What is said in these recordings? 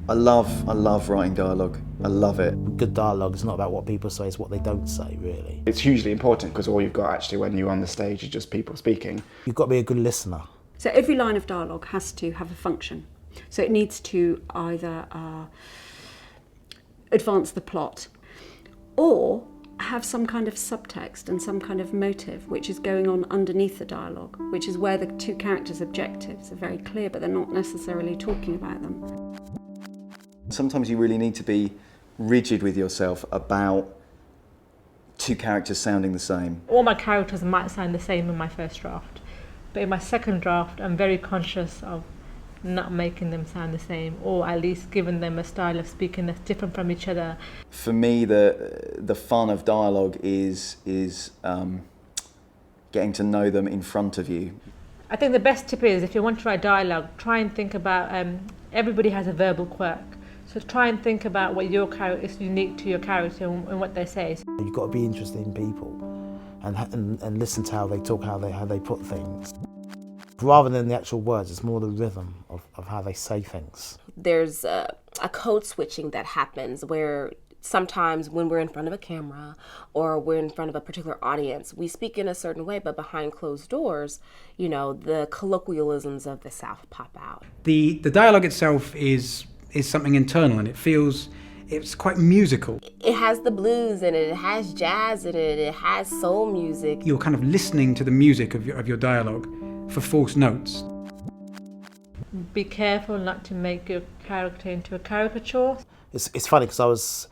I love writing dialogue. I love it. Good dialogue is not about what people say, it's what they don't say, really. It's hugely important because all you've got actually when you're on the stage is just people speaking. You've got to be a good listener. So every line of dialogue has to have a function. So it needs to either advance the plot or have some kind of subtext and some kind of motive which is going on underneath the dialogue, which is where the two characters' objectives are very clear, but they're not necessarily talking about them. Sometimes you really need to be rigid with yourself about two characters sounding the same. All my characters might sound the same in my first draft, but in my second draft I'm very conscious of not making them sound the same, or at least giving them a style of speaking that's different from each other. For me, the fun of dialogue is getting to know them in front of you. I think the best tip is, if you want to write dialogue, try and think about, everybody has a verbal quirk. So try and think about what your character is unique to your character and what they say. You've got to be interested in people and listen to how they talk, how they put things. Rather than the actual words, it's more the rhythm of how they say things. There's a code switching that happens where sometimes when we're in front of a camera or we're in front of a particular audience, we speak in a certain way, but behind closed doors, the colloquialisms of the South pop out. The dialogue itself is something internal, and it's quite musical. It has the blues in it, it has jazz in it, it has soul music. You're kind of listening to the music of your dialogue for false notes. Be careful not to make your character into a caricature. It's funny because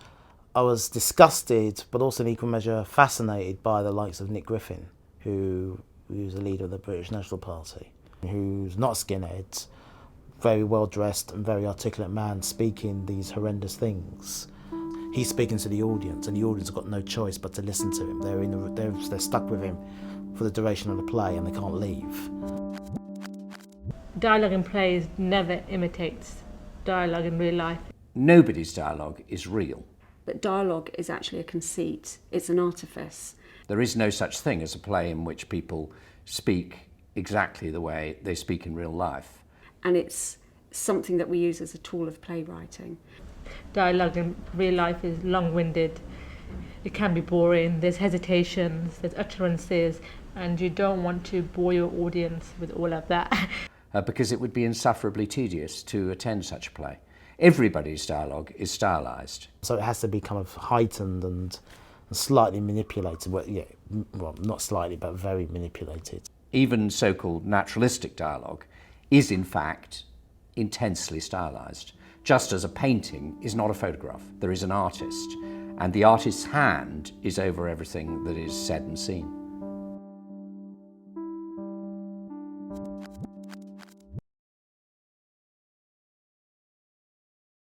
I was disgusted, but also in equal measure fascinated by the likes of Nick Griffin, who's the leader of the British National Party, who's not a skinhead, very well dressed and very articulate man speaking these horrendous things. He's speaking to the audience, and the audience have got no choice but to listen to him. They're stuck with him for the duration of the play, and they can't leave. Dialogue in plays never imitates dialogue in real life. Nobody's dialogue is real. But dialogue is actually a conceit, it's an artifice. There is no such thing as a play in which people speak exactly the way they speak in real life. And it's something that we use as a tool of playwriting. Dialogue in real life is long-winded. It can be boring, there's hesitations, there's utterances, and you don't want to bore your audience with all of that. Because it would be insufferably tedious to attend such a play. Everybody's dialogue is stylised. So it has to be kind of heightened and slightly manipulated. Well, not slightly, but very manipulated. Even so-called naturalistic dialogue is in fact intensely stylised. Just as a painting is not a photograph. There is an artist, and the artist's hand is over everything that is said and seen.